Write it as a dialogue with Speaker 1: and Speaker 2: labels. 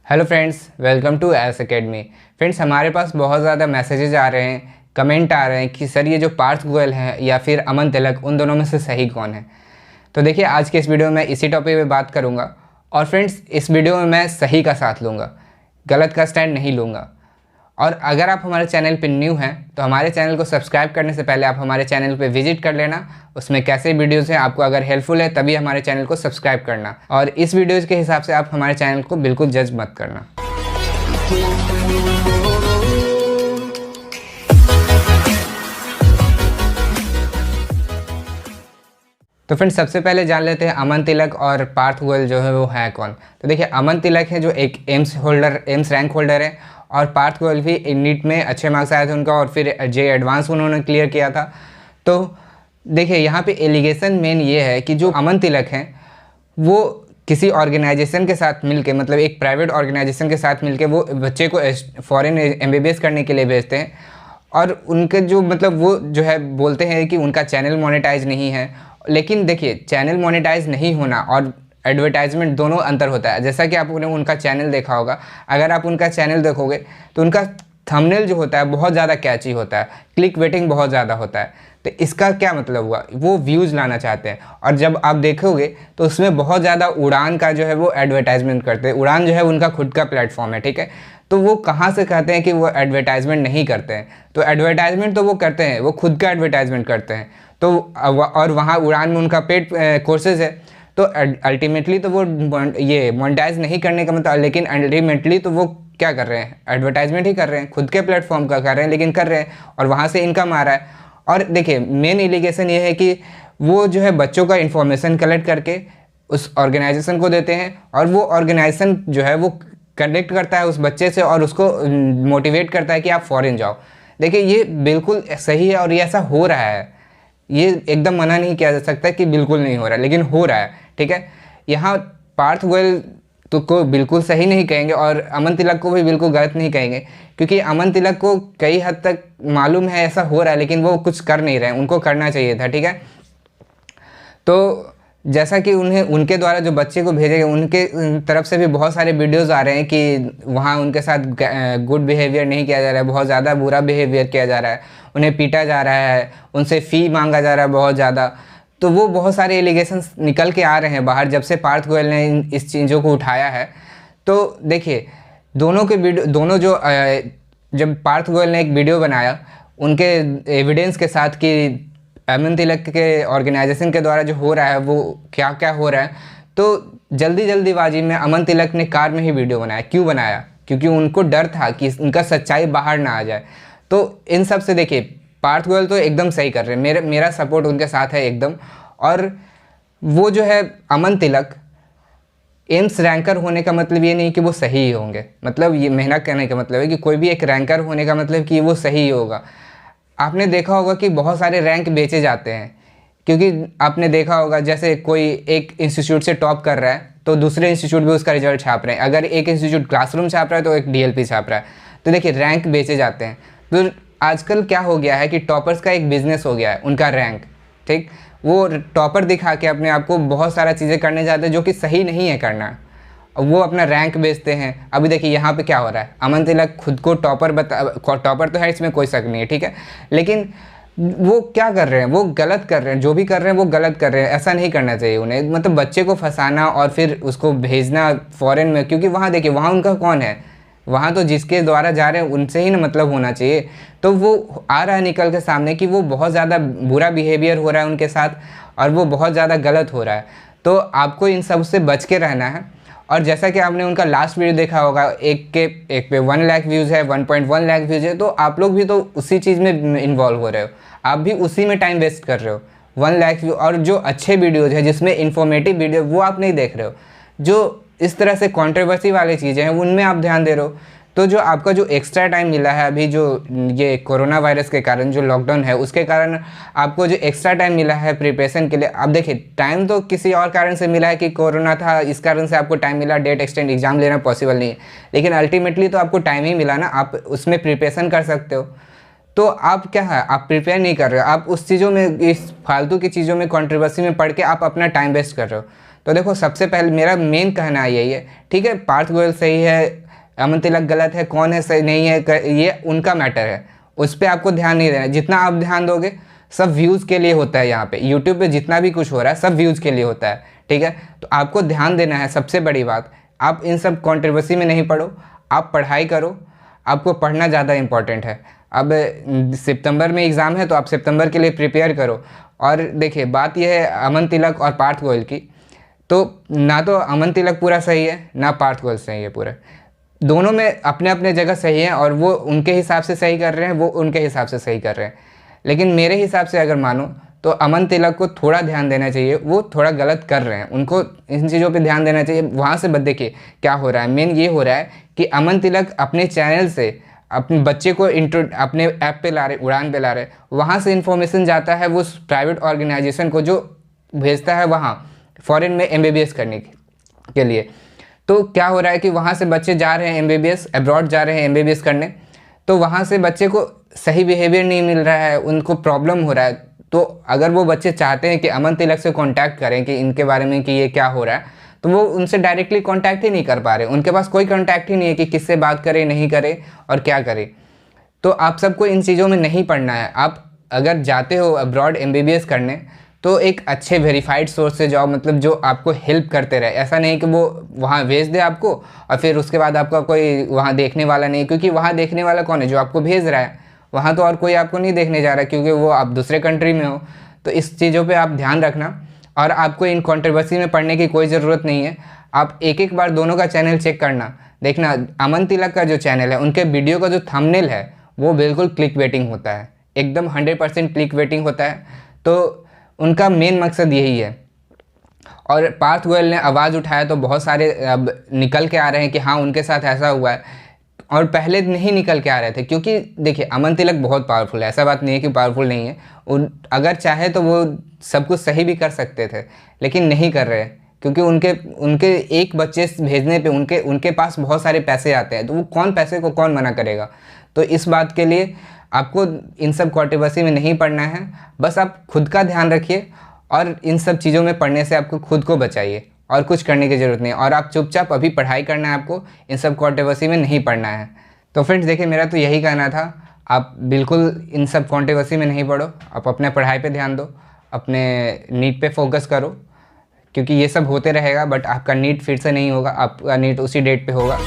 Speaker 1: Hello friends, welcome to S academy. Friends, हमारे पास बहुत ज़्यादा मैसेजेस आ रहे हैं, कमेंट आ रहे हैं कि सर ये जो पार्थ गोयल हैं या फिर अमन तिलक, उन दोनों में से सही कौन है। तो देखिए, आज के इस वीडियो में मैं इसी टॉपिक पे बात करूँगा। और फ्रेंड्स, इस वीडियो में मैं सही का साथ लूँगा, गलत का स्टैंड नहीं लूँगा। और अगर आप हमारे चैनल पे न्यू हैं तो हमारे चैनल को सब्सक्राइब करने से पहले आप हमारे चैनल पे विजिट कर लेना। उसमें कैसे वीडियोज़ हैं, आपको अगर हेल्पफुल है तभी हमारे चैनल को सब्सक्राइब करना। और इस वीडियोज़ के हिसाब से आप हमारे चैनल को बिल्कुल जज मत करना। तो फ्रेंड्स, सबसे पहले जान लेते हैं अमन तिलक और पार्थ गोयल जो है वो है कौन। तो देखिए, अमन तिलक है जो एक एम्स रैंक होल्डर है, और पार्थ गोयल भी नीट में अच्छे मार्क्स आए थे उनका, और फिर जे एडवांस उन्होंने क्लियर किया था। तो देखिए, यहाँ पे एलिगेशन मेन ये है कि जो अमन तिलक हैं वो किसी ऑर्गेनाइजेशन के साथ मिलके, मतलब एक प्राइवेट ऑर्गेनाइजेशन के साथ मिलके वो बच्चे को फॉरेन MBBS करने के लिए भेजते हैं। और उनके जो मतलब वो जो है बोलते हैं कि उनका चैनल मोनेटाइज नहीं है। लेकिन देखिए, चैनल मोनेटाइज नहीं होना और एडवर्टाइजमेंट दोनों अंतर होता है। जैसा कि आपने उनका चैनल देखा होगा, अगर आप उनका चैनल देखोगे तो उनका थंबनेल जो होता है बहुत ज़्यादा कैची होता है, क्लिक वेटिंग बहुत ज़्यादा होता है। तो इसका क्या मतलब हुआ, वो व्यूज़ लाना चाहते हैं। और जब आप देखोगे तो उसमें बहुत ज़्यादा उड़ान का जो है वो एडवर्टाइजमेंट करते हैं। उड़ान जो है उनका खुद का प्लेटफॉर्म है, ठीक है। तो वो कहाँ से कहते हैं कि वो एडवर्टाइजमेंट नहीं करते हैं? तो एडवर्टाइजमेंट तो वो करते हैं, वो खुद का एडवर्टाइजमेंट करते हैं। तो और वहाँ उड़ान में उनका पेड कोर्सेज है। तो अल्टीमेटली तो वो ये मोनेटाइज नहीं करने का मतलब, लेकिन अल्टीमेटली तो वो क्या कर रहे हैं, एडवर्टाइजमेंट ही कर रहे हैं, खुद के प्लेटफॉर्म का कर रहे हैं, लेकिन कर रहे हैं और वहाँ से इनकम आ रहा है। और देखिए, मेन एलिगेशन ये है कि वो जो है बच्चों का इन्फॉर्मेशन कलेक्ट करके उस ऑर्गेनाइजेशन को देते हैं, और वो ऑर्गेनाइजेशन जो है वो कनेक्ट करता है उस बच्चे से और उसको मोटिवेट करता है कि आप फॉरेन जाओ। देखिए, ये बिल्कुल सही है और ये ऐसा हो रहा है। ये एकदम मना नहीं किया जा सकता कि बिल्कुल नहीं हो रहा है, लेकिन हो रहा है, ठीक है। यहाँ पार्थ गोयल तो को बिल्कुल सही नहीं कहेंगे और अमन तिलक को भी बिल्कुल गलत नहीं कहेंगे, क्योंकि अमन तिलक को कई हद तक मालूम है ऐसा हो रहा है, लेकिन वो कुछ कर नहीं रहे हैं, उनको करना चाहिए था, ठीक है। तो जैसा कि उन्हें उनके द्वारा जो बच्चे को भेजे गए, उनके तरफ से भी बहुत सारे वीडियोस आ रहे हैं कि वहाँ उनके साथ गुड बिहेवियर नहीं किया जा रहा है, बहुत ज़्यादा बुरा बिहेवियर किया जा रहा है, उन्हें पीटा जा रहा है, उनसे फ़ी मांगा जा रहा है बहुत ज़्यादा। तो वो बहुत सारे एलिगेशंस निकल के आ रहे हैं बाहर जब से पार्थ गोयल ने इस चीज़ों को उठाया है। तो देखिए, दोनों के वीडियो दोनों जो जब पार्थ गोयल ने एक वीडियो बनाया उनके एविडेंस के साथ कि अमन तिलक के ऑर्गेनाइजेशन के द्वारा जो हो रहा है वो क्या क्या हो रहा है, तो जल्दीबाजी में अमन तिलक ने कार में ही वीडियो बनाया। क्यों बनाया? क्योंकि उनको डर था कि उनका सच्चाई बाहर ना आ जाए। तो इन सब से देखिए, पार्थ गोयल तो एकदम सही कर रहे हैं, मेरा सपोर्ट उनके साथ है एकदम। और वो जो है अमन तिलक, एम्स रैंकर होने का मतलब ये नहीं कि वो सही ही होंगे, मतलब ये मेहनत करने का मतलब है कि कोई भी एक रैंकर होने का मतलब कि वो सही ही होगा। आपने देखा होगा कि बहुत सारे रैंक बेचे जाते हैं, क्योंकि आपने देखा होगा जैसे कोई एक इंस्टीट्यूट से टॉप कर रहा है तो दूसरे इंस्टीट्यूट भी उसका रिजल्ट छाप रहे हैं। अगर एक इंस्टीट्यूट क्लासरूम छाप रहा है तो एक DLP छाप रहा है। तो देखिए, रैंक बेचे जाते हैं। तो आजकल क्या हो गया है कि टॉपर्स का एक बिजनेस हो गया है, उनका रैंक, ठीक। वो टॉपर दिखा के अपने आप को बहुत सारा चीज़ें करने जाते हैं जो कि सही नहीं है करना। वो अपना रैंक बेचते हैं। अभी देखिए यहाँ पे क्या हो रहा है, अमन तिलक खुद को टॉपर तो है, इसमें कोई शक नहीं है, ठीक है। लेकिन वो क्या कर रहे हैं, वो गलत कर रहे हैं, जो भी कर रहे हैं वो गलत कर रहे हैं। ऐसा नहीं करना चाहिए उन्हें, मतलब बच्चे को फंसाना और फिर उसको भेजना फॉरेन में, क्योंकि वहाँ देखिए, वहाँ उनका कौन है, वहाँ तो जिसके द्वारा जा रहे हैं उनसे ही ना मतलब होना चाहिए। तो वो आ रहा है निकल के सामने कि वो बहुत ज़्यादा बुरा बिहेवियर हो रहा है उनके साथ और वो बहुत ज़्यादा गलत हो रहा है। तो आपको इन सब से बच के रहना है। और जैसा कि आपने उनका लास्ट वीडियो देखा होगा, एक पे 1 लाख व्यूज़ है, 1.1 लाख व्यूज़ है, तो आप लोग भी तो उसी चीज़ में इन्वॉल्व हो रहे हो, आप भी उसी में टाइम वेस्ट कर रहे हो। 1 लाख व्यू और जो अच्छे वीडियोज़ है जिसमें इन्फॉर्मेटिव वीडियो, वो आप नहीं देख रहे हो। जो इस तरह से कंट्रोवर्सी वाली चीज़ें हैं उनमें आप ध्यान दे रहे हो। तो जो आपका जो एक्स्ट्रा टाइम मिला है अभी, जो ये कोरोना वायरस के कारण जो लॉकडाउन है उसके कारण आपको जो एक्स्ट्रा टाइम मिला है प्रिपरेशन के लिए, आप देखिए, टाइम तो किसी और कारण से मिला है कि कोरोना था इस कारण से आपको टाइम मिला, डेट एक्सटेंड, एग्जाम लेना पॉसिबल नहीं है, लेकिन अल्टीमेटली तो आपको टाइम ही मिला ना, आप उसमें प्रिपरेशन कर सकते हो। तो आप क्या है, आप प्रिपेयर नहीं कर रहे हो, आप उस चीज़ों में, इस फालतू की चीज़ों में, कंट्रोवर्सी में पढ़ के आप अपना टाइम वेस्ट कर रहे हो। तो देखो सबसे पहले मेरा मेन कहना यही है, ठीक है, पार्थ गोयल सही है, अमन तिलक गलत है, कौन है सही नहीं है, ये उनका मैटर है, उस पर आपको ध्यान नहीं देना है। जितना आप ध्यान दोगे सब व्यूज़ के लिए होता है। यहाँ पे यूट्यूब पे जितना भी कुछ हो रहा है सब व्यूज़ के लिए होता है, ठीक है। तो आपको ध्यान देना है, सबसे बड़ी बात, आप इन सब कंट्रोवर्सी में नहीं पढ़ो, आप पढ़ाई करो, आपको पढ़ना ज़्यादा इंपॉर्टेंट है। अब सितंबर में एग्ज़ाम है तो आप सितंबर के लिए प्रिपेयर करो। और देखिए बात यह है अमन तिलक और पार्थ गोयल की, तो ना तो अमन तिलक पूरा सही है ना पार्थ गोयल सही है पूरा, दोनों में अपने अपने जगह सही है और वो उनके हिसाब से सही कर रहे हैं, वो उनके हिसाब से सही कर रहे हैं। लेकिन मेरे हिसाब से अगर मानो तो अमन तिलक को थोड़ा ध्यान देना चाहिए, वो थोड़ा गलत कर रहे हैं, उनको इन चीज़ों पे ध्यान देना चाहिए। वहाँ से देखिए क्या हो रहा है, मेन ये हो रहा है कि अमन तिलक अपने चैनल से अपने बच्चे को अपने ऐप पे ला रहे, उड़ान पे ला रहे, वहाँ से इन्फॉर्मेशन जाता है वो प्राइवेट ऑर्गेनाइजेशन को जो भेजता है वहाँ फॉरेन में MBBS करने के लिए। तो क्या हो रहा है कि वहाँ से बच्चे जा रहे हैं MBBS, अब्रॉड जा रहे हैं MBBS करने, तो वहाँ से बच्चे को सही बिहेवियर नहीं मिल रहा है, उनको प्रॉब्लम हो रहा है। तो अगर वो बच्चे चाहते हैं कि अमन तिलक से कांटेक्ट करें कि इनके बारे में कि ये क्या हो रहा है, तो वो उनसे डायरेक्टली कांटेक्ट ही नहीं कर पा रहे, उनके पास कोई कांटेक्ट ही नहीं है कि किससे बात करें नहीं करें और क्या करें। तो आप सबको इन चीज़ों में नहीं पढ़ना है। आप अगर जाते हो अब्रॉड MBBS करने तो एक अच्छे वेरीफाइड सोर्स से जाओ, मतलब जो आपको हेल्प करते रहे। ऐसा नहीं कि वो वहाँ भेज दे आपको और फिर उसके बाद आपका कोई वहाँ देखने वाला नहीं, क्योंकि वहाँ देखने वाला कौन है, जो आपको भेज रहा है। वहाँ तो और कोई आपको नहीं देखने जा रहा क्योंकि वो आप दूसरे कंट्री में हो। तो इस चीज़ों पे आप ध्यान रखना और आपको इन कंट्रोवर्सी में पढ़ने की कोई ज़रूरत नहीं है। आप एक एक बार दोनों का चैनल चेक करना, देखना अमन तिलक का जो चैनल है उनके वीडियो का जो थंबनेल है वो बिल्कुल क्लिक वेटिंग होता है, एकदम 100% क्लिक वेटिंग होता है। तो उनका मेन मकसद यही है। और पार्थ गोयल ने आवाज़ उठाया तो बहुत सारे अब निकल के आ रहे हैं कि हाँ उनके साथ ऐसा हुआ है, और पहले नहीं निकल के आ रहे थे। क्योंकि देखिए अमन तिलक बहुत पावरफुल है, ऐसा बात नहीं है कि पावरफुल नहीं है, अगर चाहे तो वो सब कुछ सही भी कर सकते थे, लेकिन नहीं कर रहे क्योंकि उनके एक बच्चे भेजने पे उनके पास बहुत सारे पैसे आते हैं, तो वो पैसे को कौन मना करेगा। तो इस बात के लिए आपको इन सब कंट्रोवर्सी में नहीं पढ़ना है, बस आप खुद का ध्यान रखिए और इन सब चीज़ों में पढ़ने से आपको खुद को बचाइए और कुछ करने की ज़रूरत नहीं है। और आप चुपचाप अभी पढ़ाई करना है, आपको इन सब कंट्रोवर्सी में नहीं पढ़ना है। तो फ्रेंड्स देखिए मेरा तो यही कहना था, आप बिल्कुल इन सब कंट्रोवर्सी में नहीं पढ़ो, आप अपने पढ़ाई पे ध्यान दो, अपने नीट पे फोकस करो, क्योंकि ये सब होते रहेगा बट आपका नीट फिर से नहीं होगा, आपका नीट उसी डेट पे होगा।